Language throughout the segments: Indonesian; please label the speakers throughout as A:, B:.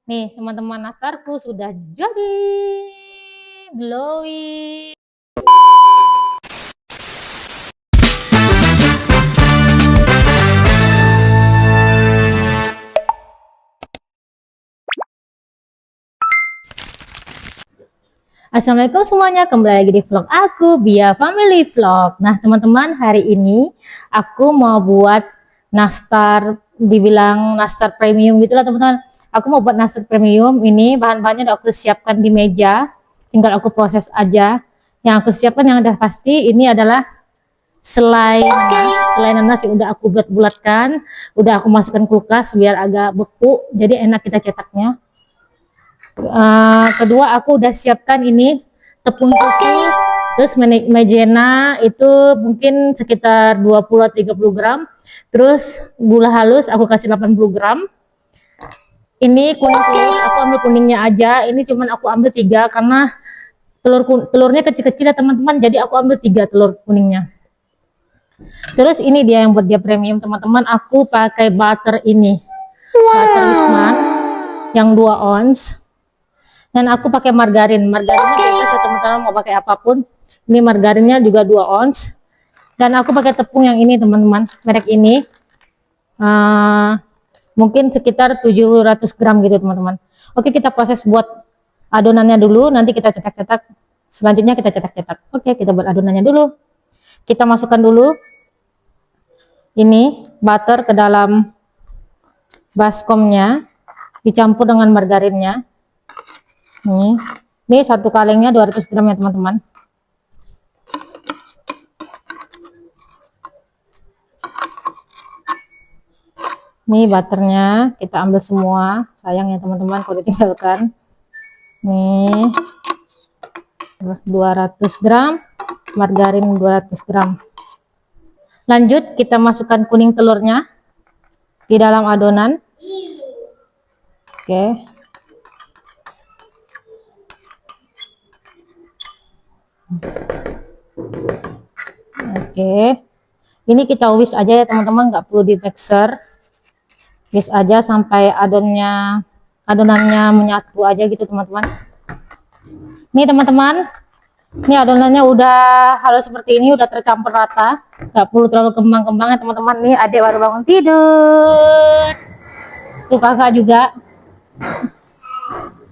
A: Nih teman-teman, nastarku sudah jadi glowing. Assalamualaikum semuanya, kembali lagi di vlog aku, Bia Family Vlog. Nah teman-teman, hari ini aku mau buat nastar, dibilang nastar premium gitulah teman-teman. Aku mau buat nastar premium. Ini bahan-bahannya udah aku siapkan di meja, tinggal aku proses aja. Yang aku siapkan yang udah pasti ini adalah selai nanas yang udah aku bulat-bulatkan, udah aku masukkan kulkas biar agak beku, jadi enak kita cetaknya. Kedua aku udah siapkan ini tepung susu, terus maizena itu mungkin sekitar 20-30 gram, terus gula halus aku kasih 80 gram. Ini kuning telur, aku ambil kuningnya aja, ini cuman aku ambil 3 karena telurnya kecil-kecil ya teman-teman, jadi aku ambil 3 telur kuningnya. Terus ini dia yang buat dia premium teman-teman, aku pakai butter ini, butter Wisman yang 2 ons. Dan aku pakai margarinnya bebas ya teman-teman, mau pakai apapun. Ini margarinnya juga 2 ons. Dan aku pakai tepung yang ini teman-teman, merek ini. Mungkin sekitar 700 gram gitu teman-teman. Oke, kita proses buat adonannya dulu, nanti kita cetak-cetak. Selanjutnya kita cetak-cetak. Oke, kita buat adonannya dulu. Kita masukkan dulu ini butter ke dalam baskomnya, dicampur dengan margarinnya. Ini 1 kalengnya 200 gram ya teman-teman. Ini butternya kita ambil semua, sayang ya teman-teman kalau ditinggalkan. Nih 200 gram, margarin 200 gram. Lanjut kita masukkan kuning telurnya di dalam adonan. Oke. Oke, ini kita whisk aja ya teman-teman, nggak perlu di mixer, whisk aja sampai adonannya menyatu aja gitu teman-teman. Nih teman-teman, ini adonannya udah halus seperti ini, udah tercampur rata, nggak perlu terlalu kembang-kembang ya teman-teman. Nih adik baru bangun tidur, tuh kakak juga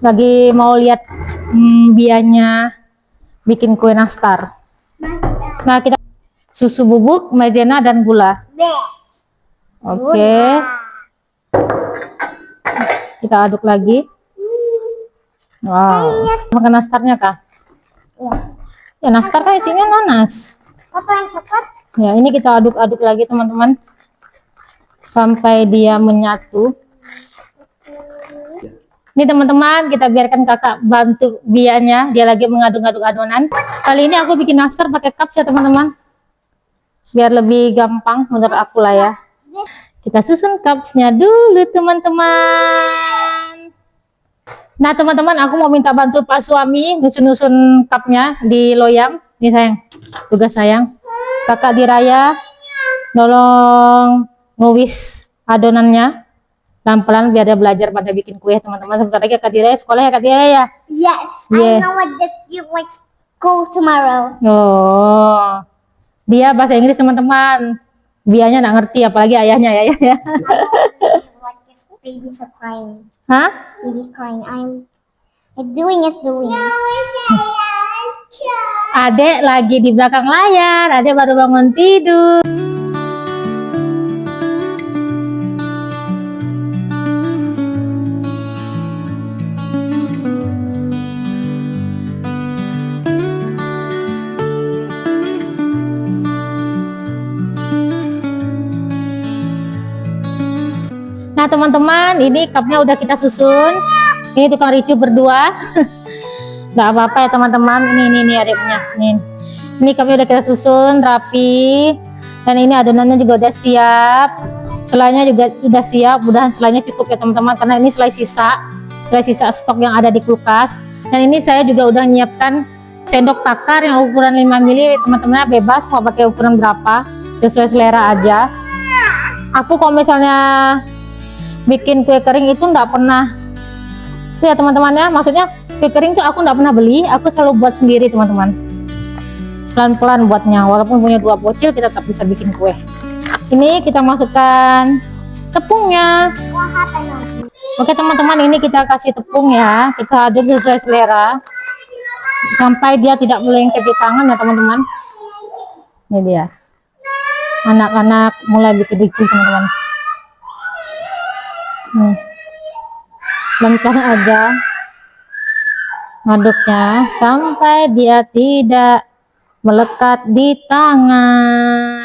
A: lagi mau lihat bianya bikin kue nastar. Nah kita susu bubuk, maizena dan gula. Oke. Kita aduk lagi. Wow. Makan nastarnya kah? Ya nastar kan isinya nanas. Ya ini kita aduk-aduk lagi teman-teman sampai dia menyatu. Ini teman-teman, kita biarkan kakak bantu bianya, dia lagi mengaduk-aduk adonan. Kali ini aku bikin nastar pakai cups ya teman-teman, biar lebih gampang menurut aku lah ya. Kita susun cupsnya dulu teman-teman. Nah teman-teman, aku mau minta bantu Pak suami nusun-nusun cupnya di loyang. Nih sayang, tugas sayang, kakak Diraya nolong ngewis adonannya pelan-pelan biar dia belajar pada bikin kue teman-teman. Sebentar lagi Kak Diraya sekolah ya Kak Diraya.
B: Yes,
A: yeah.
B: I know what that you like school tomorrow.
A: Oh, dia bahasa Inggris teman-teman, bianya nggak ngerti apalagi ayahnya ya.
B: Like this baby so crying.
A: Hah?
B: Baby crying. I'm doing.
A: Adek lagi di belakang layar, adek baru bangun tidur. Nah teman-teman, ini cupnya udah kita susun. Ini tukang ricu berdua. Nggak apa-apa ya teman-teman. Ini adiknya. Ini cupnya udah kita susun rapi. Dan ini adonannya juga udah siap. Selainya juga sudah siap. Mudahan selainya cukup ya teman-teman, karena ini selai sisa stok yang ada di kulkas. Dan ini saya juga udah nyiapkan sendok takar yang ukuran 5 ml. Teman-teman bebas mau pakai ukuran berapa, sesuai selera aja. Aku kalau misalnya bikin kue kering itu nggak pernah Tuh ya teman-teman ya, maksudnya kue kering tuh aku nggak pernah beli, aku selalu buat sendiri teman-teman. Pelan-pelan buatnya, walaupun punya 2 bocil kita tetap bisa bikin kue. Ini kita masukkan tepungnya.
B: What happened?
A: Oke teman-teman, ini kita kasih tepung ya, kita aduk sesuai selera sampai dia tidak melengket di tangan ya teman-teman. Ini dia, anak-anak mulai bikin-bikin teman-teman. Pelan-pelan aja ngaduknya sampai dia tidak melekat di tangan.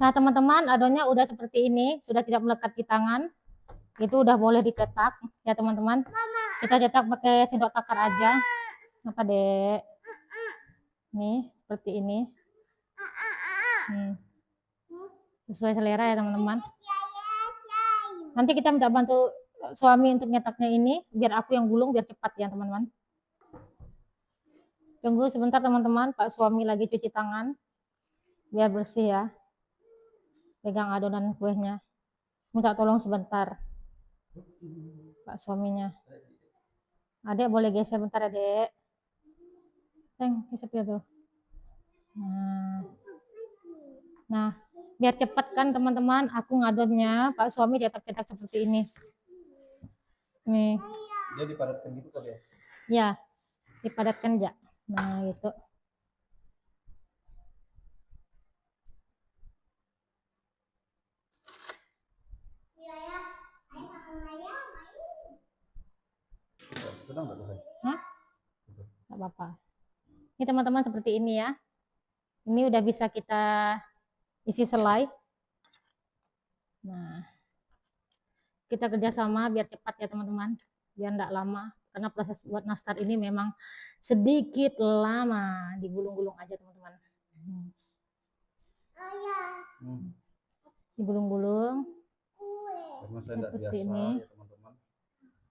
A: Nah teman-teman, adonnya udah seperti ini, sudah tidak melekat di tangan. Itu udah boleh dicetak ya teman-teman. Kita cetak pakai sendok takar aja. Apa dek? Nih seperti ini. Sesuai selera ya teman-teman. Nanti kita minta bantu suami untuk nyetaknya ini, biar aku yang gulung biar cepat ya teman-teman. Tunggu sebentar teman-teman, Pak suami lagi cuci tangan biar bersih ya. Pegang adonan kuenya. Minta tolong sebentar Pak suaminya. Adek boleh geser bentar adek. Geser ya tuh. Nah, biar cepat kan teman-teman, aku ngadonnya Pak suami cetak-cetak seperti ini. Nih.
C: Dia dipadatkan gitu kali ya?
A: Ya, dipadatkan ya. Nah, gitu.
C: Sedang nggak tuh?
A: Hah? Nggak apa-apa. Ini teman-teman seperti ini ya. Ini udah bisa kita isi selai. Nah, kita kerjasama biar cepat ya teman-teman, biar nggak lama. Karena proses buat nastar ini memang sedikit lama, digulung-gulung aja teman-teman. Digulung-gulung.
C: Karena saya nggak biasa
A: ini.
C: ya teman-teman.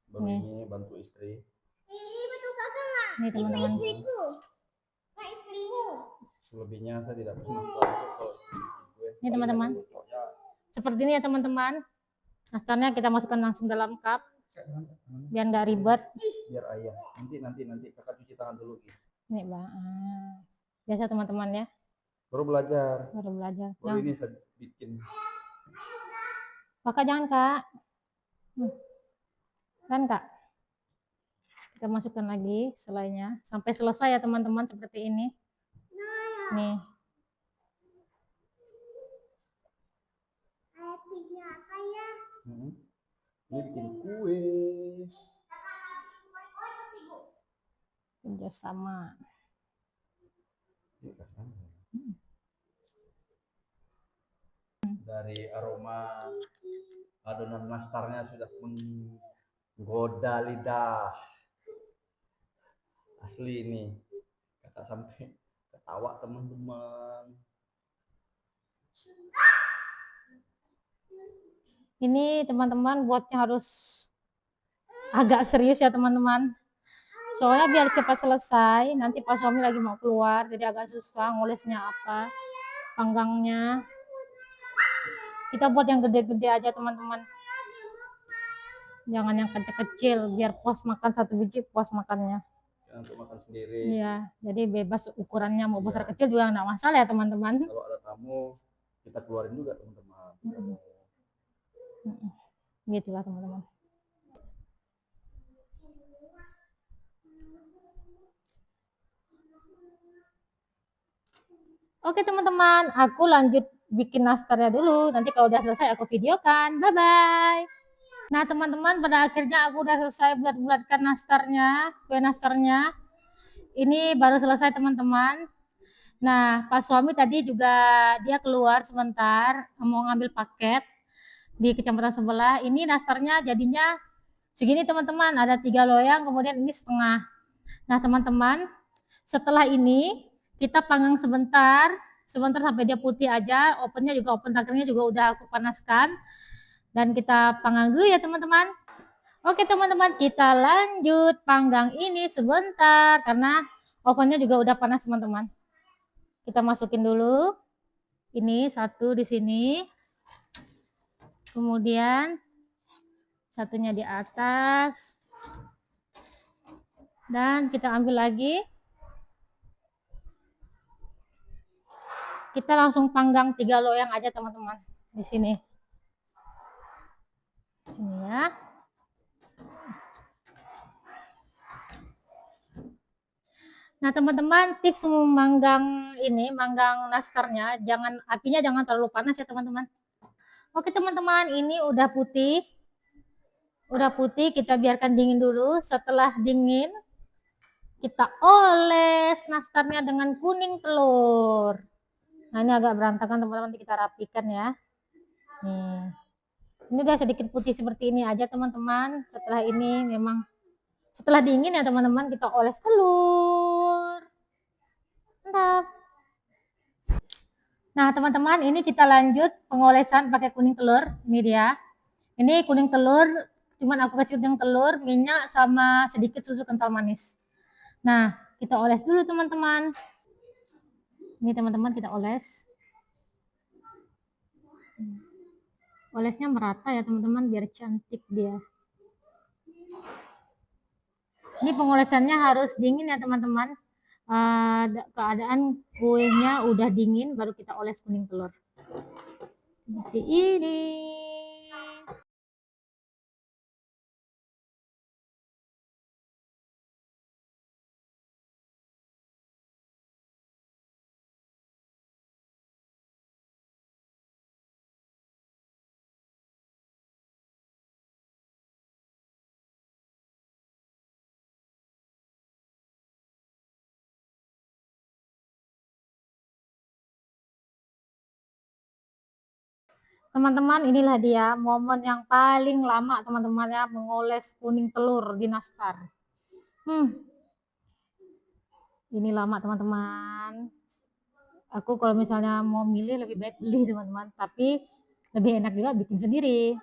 C: Baru ini bantu istri.
A: Ini teman-teman.
C: Selebihnya saya tidak pernah bantu.
A: Ini teman-teman. Seperti ini ya teman-teman. Nastarnya kita masukkan langsung dalam cup biar nggak ribet.
C: Biar ayah. Nanti kakak cuci tangan dulu.
A: Ini bang. Biasa teman-teman ya.
C: Baru belajar.
A: Baru
C: ini saya bikin.
A: Kakak jangan kak. Kan kak. Kita masukkan lagi selainya sampai selesai ya teman-teman seperti ini. Nih.
C: Ini bikin kue.
A: Kerjasama.
C: Dari aroma adonan nastarnya sudah menggoda lidah. Asli ini. Kakak sampai ketawa teman-teman.
A: Ini teman-teman buatnya harus agak serius ya teman-teman. Soalnya biar cepat selesai, nanti pas suami lagi mau keluar, jadi agak susah ngolesnya apa, panggangnya. Kita buat yang gede-gede aja teman-teman. Jangan yang kecil-kecil, biar puas makan 1 biji, puas makannya.
C: Untuk makan sendiri.
A: Iya, jadi bebas ukurannya mau besar kecil juga nggak masalah ya teman-teman.
C: Kalau ada tamu, kita keluarin juga teman-teman.
A: Gitu lah teman-teman. Oke teman-teman, aku lanjut bikin nastarnya dulu. Nanti kalau udah selesai aku videokan. Bye-bye. Nah teman-teman, pada akhirnya aku udah selesai bulat-bulatkan nastarnya, kue nastarnya. Ini baru selesai teman-teman. Nah, pas suami tadi juga dia keluar sebentar mau ngambil paket di kecamatan sebelah. Ini nastarnya jadinya segini teman-teman, ada 3 loyang, kemudian ini setengah. Nah teman-teman, setelah ini kita panggang sebentar sampai dia putih aja. Ovennya juga, oven takernya juga udah aku panaskan, dan kita panggang dulu ya teman-teman. Oke teman-teman, kita lanjut panggang ini sebentar karena ovennya juga udah panas teman-teman. Kita masukin dulu ini 1 di sini. Kemudian satunya di atas. Dan kita ambil lagi. Kita langsung panggang 3 loyang aja teman-teman di sini. Sini ya. Nah teman-teman, tips memanggang ini, manggang nastarnya, apinya jangan terlalu panas ya teman-teman. Oke teman-teman, ini udah putih, kita biarkan dingin dulu. Setelah dingin, kita oles nastarnya dengan kuning telur. Nah ini agak berantakan teman-teman, kita rapikan ya. Nih, ini udah sedikit putih seperti ini aja teman-teman. Setelah ini memang setelah dingin ya teman-teman, kita oles telur. Mantap. Nah teman-teman, ini kita lanjut pengolesan pakai kuning telur. Ini dia. Ini kuning telur, cuman aku kasih kuning telur, minyak sama sedikit susu kental manis. Nah kita oles dulu teman-teman. Ini teman-teman, kita oles. Olesnya merata ya teman-teman, biar cantik dia. Ini pengolesannya harus dingin ya teman-teman. Keadaan kuenya udah dingin baru kita oles kuning telur. Seperti ini. Teman-teman, inilah dia momen yang paling lama teman-teman ya, mengoles kuning telur di nastar. Ini lama teman-teman. Aku kalau misalnya mau milih lebih baik beli teman-teman, tapi lebih enak juga bikin sendiri.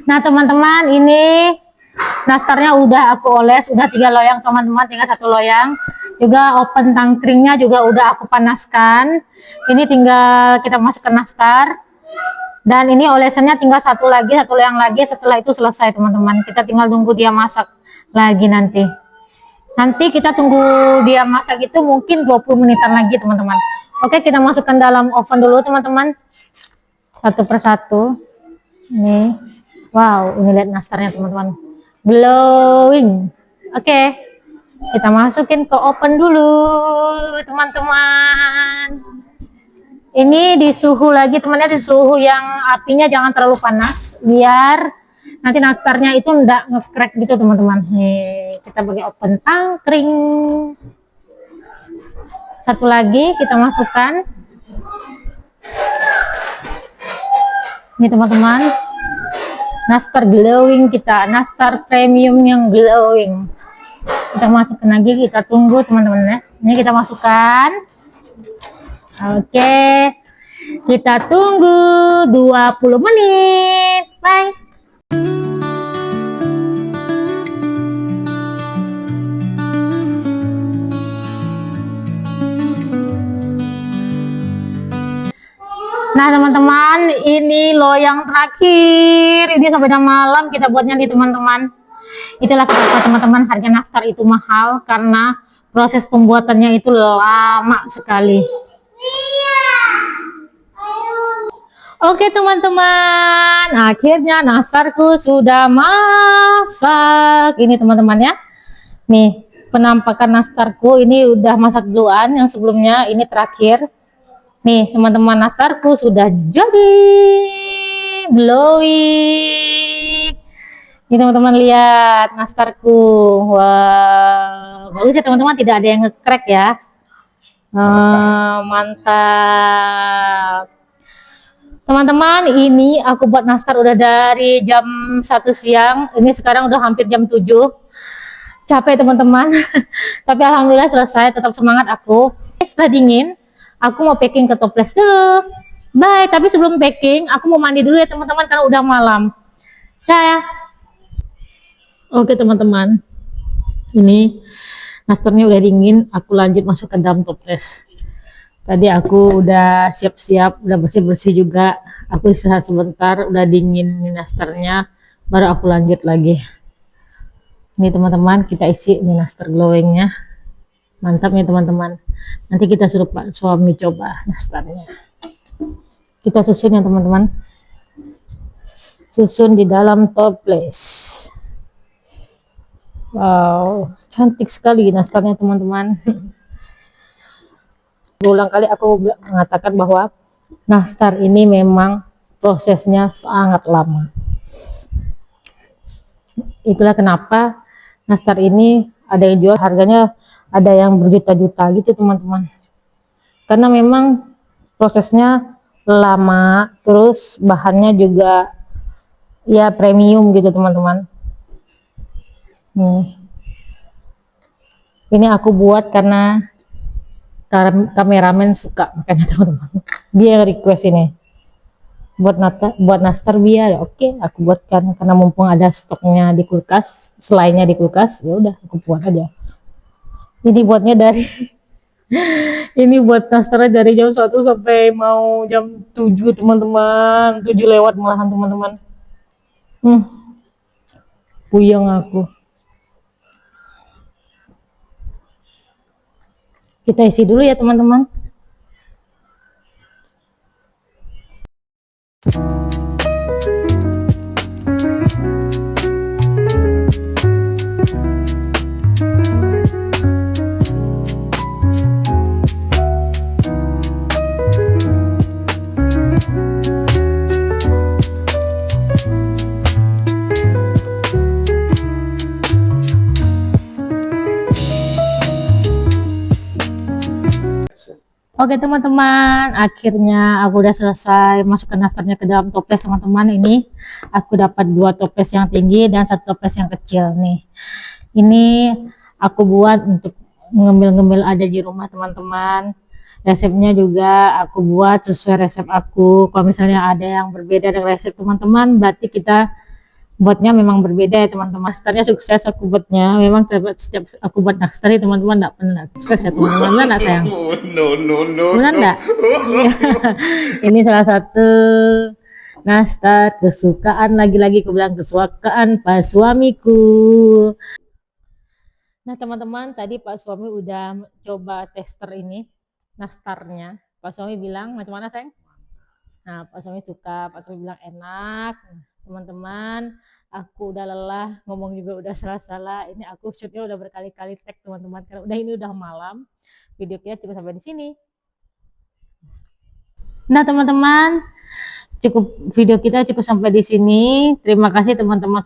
A: Nah teman-teman, ini nastarnya udah aku oles, udah 3 loyang teman-teman, tinggal 1 loyang. Juga open tangkringnya juga udah aku panaskan. Ini tinggal kita masukkan nastar. Dan ini olesannya tinggal 1 loyang lagi. Setelah itu selesai teman-teman. Kita tinggal tunggu dia masak lagi nanti. Nanti kita tunggu dia masak itu mungkin 20 menitan lagi teman-teman. Oke, kita masukkan dalam oven dulu teman-teman. Satu persatu. Nih. Wow, ini lihat nastarnya teman-teman, glowing. Oke, kita masukin ke oven dulu teman-teman. Ini di suhu lagi teman-teman, di suhu yang apinya jangan terlalu panas, biar nanti nastarnya itu enggak nge-crack gitu teman-teman. Nih, kita pakai oven tangkring. Satu lagi kita masukkan. Ini teman-teman, nastar glowing kita, nastar premium yang glowing. Kita masukkan lagi, kita tunggu teman-teman ya. Ini kita masukkan. Oke, kita tunggu 20 menit. Bye. Nah teman-teman, ini loyang terakhir. Ini sampai jam malam kita buatnya di teman-teman. Itulah kenapa teman-teman harga nastar itu mahal, karena proses pembuatannya itu lama sekali. Oke teman-teman, akhirnya nastarku sudah masak. Ini teman-teman ya. Nih penampakan nastarku, ini udah masak duluan, yang sebelumnya ini terakhir. Nih teman-teman, nastarku sudah jadi glowing. Ini teman-teman lihat nastarku. Wow, bagus ya teman-teman, tidak ada yang nge-crack ya. Mantap. Teman-teman, ini aku buat nastar udah dari jam 1 siang. Ini sekarang udah hampir jam 7. capek teman-teman. Tapi alhamdulillah selesai, tetap semangat aku. Setelah dingin, aku mau packing ke toples dulu. Bye, tapi sebelum packing, aku mau mandi dulu ya teman-teman karena udah malam. Ya. Oke teman-teman, ini nastarnya udah dingin, aku lanjut masuk ke dalam toples. Tadi aku udah siap-siap, udah bersih-bersih juga. Aku istirahat sebentar, udah dingin nastarnya, baru aku lanjut lagi. Ini teman-teman, kita isi ini nastar glowingnya. Mantap ya teman-teman. Nanti kita suruh Pak suami coba nastarnya. Kita susun ya teman-teman. Susun di dalam toples. Wow, cantik sekali nastarnya teman-teman. Berulang kali aku mengatakan bahwa nastar ini memang prosesnya sangat lama. Itulah kenapa nastar ini ada yang jual harganya ada yang berjuta-juta gitu teman-teman. Karena memang prosesnya lama, terus bahannya juga ya premium gitu teman-teman. Ini aku buat karena kameramen suka, makanya teman-teman dia yang request ini buat nastar biar ya oke, aku buatkan karena mumpung ada stoknya di kulkas, selainnya di kulkas ya udah aku buat aja. Ini buatnya dari ini buat nastarnya dari jam 1 sampai mau jam 7 teman-teman, 7 lewat malahan teman-teman. Puyeng aku. Kita isi dulu ya teman-teman. Oke teman-teman, akhirnya aku udah selesai masukkan nastarnya ke dalam toples teman-teman. Ini aku dapat 2 toples yang tinggi dan 1 toples yang kecil nih. Ini aku buat untuk ngemil-ngemil ada di rumah teman-teman. Resepnya juga aku buat sesuai resep aku. Kalau misalnya ada yang berbeda dengan resep teman-teman, berarti kita buatnya memang berbeda ya teman-teman. Nastarnya sukses aku buatnya. Memang setiap aku buat nastar teman-teman enggak pernah sukses ya teman-teman. Enggak sayang? No. Benar enggak? Ini salah satu nastar kesukaan, lagi-lagi aku bilang kesukaan Pak suamiku. Nah teman-teman, tadi Pak suami udah coba tester ini nastarnya. Pak suami bilang macam mana sayang? Nah Pak suami suka, Pak suami bilang enak. Teman-teman, aku udah lelah, ngomong juga udah salah-salah. Ini aku shootnya udah berkali-kali tag teman-teman, karena ini udah malam. Video kita cukup sampai di sini. Nah teman-teman, video kita cukup sampai di sini. Terima kasih teman-teman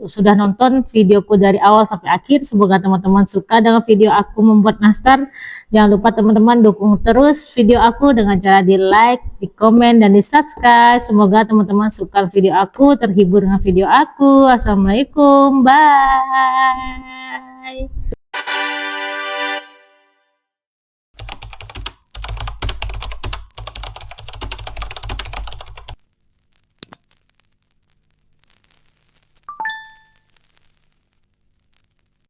A: sudah nonton videoku dari awal sampai akhir. Semoga teman-teman suka dengan video aku membuat nastar. Jangan lupa teman-teman dukung terus video aku dengan cara di like, di komen, dan di subscribe. Semoga teman-teman suka video aku, terhibur dengan video aku. Assalamualaikum, bye.